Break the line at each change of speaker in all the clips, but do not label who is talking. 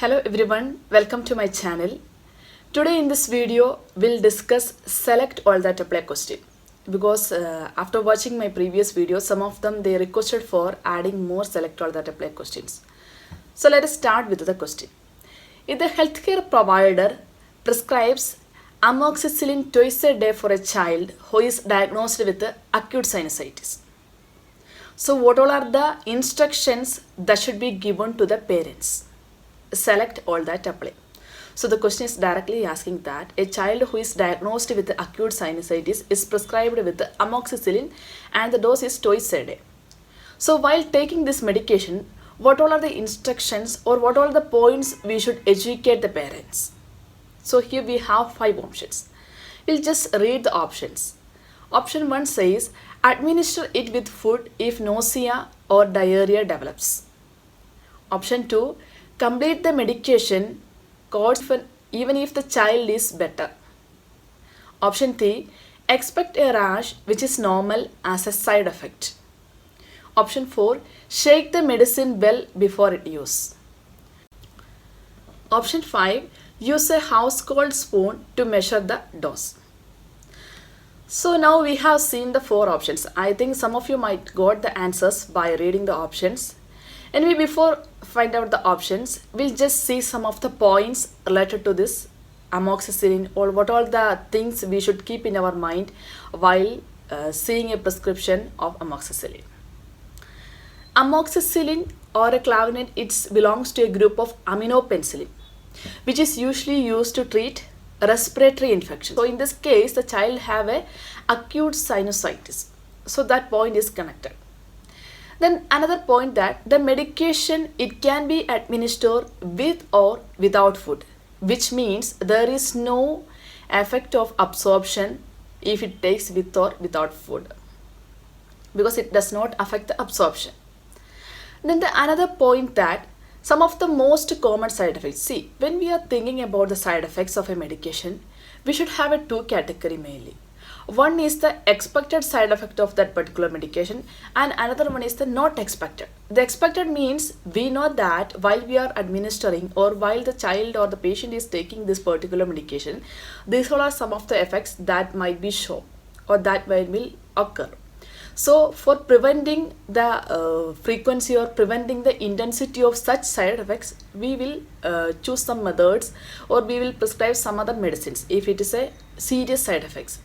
Hello everyone, welcome to my channel. Today in this video, we'll discuss select all that apply question. Because after watching my previous video, some of them they requested for adding more select all that apply questions. So let us start with the question. If the healthcare provider prescribes amoxicillin twice a day for a child who is diagnosed with acute sinusitis, so what all are the instructions that should be given to the parents? Select all that apply. So the question is directly asking that a child who is diagnosed with acute sinusitis is prescribed with amoxicillin and the dose is twice a day. So while taking this medication, what all are the instructions or what all the points we should educate the parents? So here we have 5 options. We'll just read the options. Option 1 says administer it with food if nausea or diarrhea develops. Option 2, complete the medication course even if the child is better. Option 3, expect a rash which is normal as a side effect. Option 4, shake the medicine well before use. Option 5, use a house cold spoon to measure the dose. So now we have seen the 4 options. I think some of you might got the answers by reading the options. Anyway, before find out the options, we'll just see some of the points related to this amoxicillin or what all the things we should keep in our mind while seeing a prescription of amoxicillin. Amoxicillin or a clavinate, it belongs to a group of aminopenicillin, which is usually used to treat respiratory infection. So in this case, the child have a acute sinusitis. So that point is connected. Then another point that the medication, it can be administered with or without food, which means there is no effect of absorption if it takes with or without food, because it does not affect the absorption. Then the another point that some of the most common side effects. See, when we are thinking about the side effects of a medication, we should have a 2 category mainly. One is the expected side effect of that particular medication and another one is the not expected. The expected means we know that while we are administering or while the child or the patient is taking this particular medication, these all are some of the effects that might be shown or that will occur. So for preventing the frequency or preventing the intensity of such side effects, we will choose some methods or we will prescribe some other medicines if it is a serious side effects.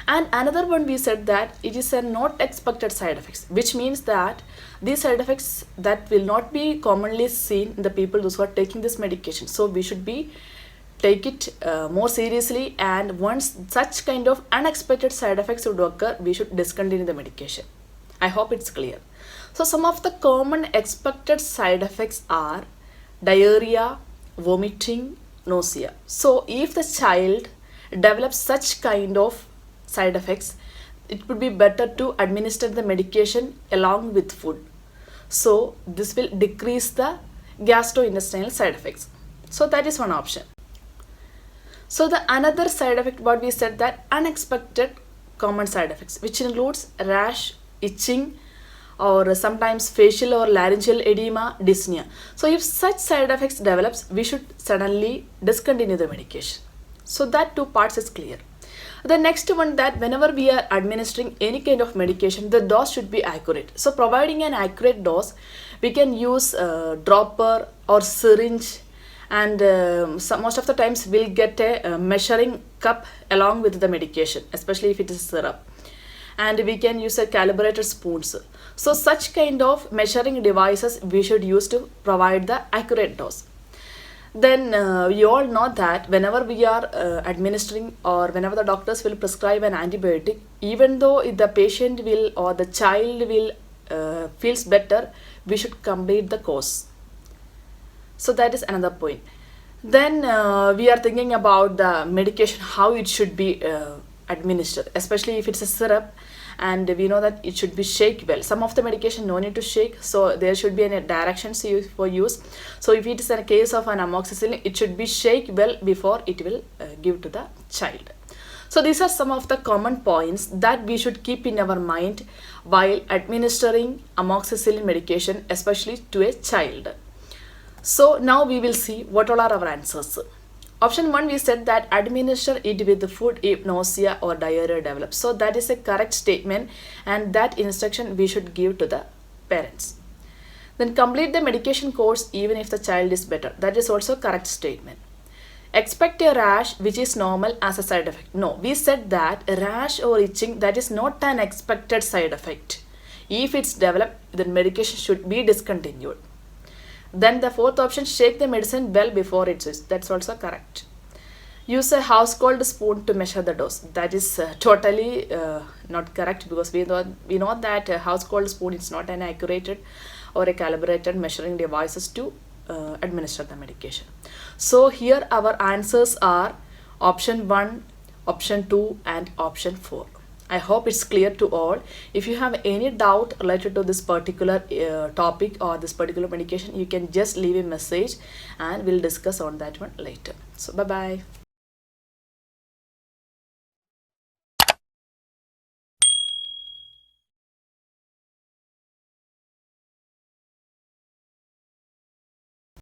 And another one we said that it is a not expected side effects, which means that these side effects that will not be commonly seen in the people those who are taking this medication. So we should take it more seriously, and once such kind of unexpected side effects would occur, we should discontinue the medication. I hope it's clear. So some of the common expected side effects are diarrhea, vomiting, nausea. So if the child develops such kind of side effects, it would be better to administer the medication along with food. So this will decrease the gastrointestinal side effects. So that is one option. So the another side effect, what we said that unexpected common side effects, which includes rash, itching, or sometimes facial or laryngeal edema, dyspnea. So if such side effects develops, we should suddenly discontinue the medication. So that 2 parts is clear. The next one that whenever we are administering any kind of medication, the dose should be accurate. So providing an accurate dose, we can use dropper or syringe, and most of the times we'll get a measuring cup along with the medication, especially if it is syrup. And we can use a calibrated spoons. So such kind of measuring devices we should use to provide the accurate dose. Then you all know that whenever we are administering or whenever the doctors will prescribe an antibiotic, even though if the patient will or the child will feels better, we should complete the course. So that is another point. Then we are thinking about the medication, how it should be administered, especially if it's a syrup, and we know that it should be shake well. Some of the medication no need to shake, so there should be any directions for use. So if it is a case of an amoxicillin, it should be shake well before it will give to the child. So these are some of the common points that we should keep in our mind while administering amoxicillin medication, especially to a child. So now we will see what all are our answers. Option 1, we said that administer it with the food if nausea or diarrhea develops. So that is a correct statement, and that instruction we should give to the parents. Then complete the medication course even if the child is better. That is also correct statement. Expect a rash which is normal as a side effect. No, we said that a rash or itching, that is not an expected side effect. If it's developed, then medication should be discontinued. Then the fourth option, shake the medicine well before it is. That's also correct. Use a house-cold spoon to measure the dose. That is totally not correct, because we know that a house-cold spoon is not an accurate or a calibrated measuring devices to administer the medication. So here our answers are option 1, option 2 and option 4. I hope it's clear to all. If you have any doubt related to this particular topic or this particular medication, you can just leave a message and we'll discuss on that one later. So bye bye.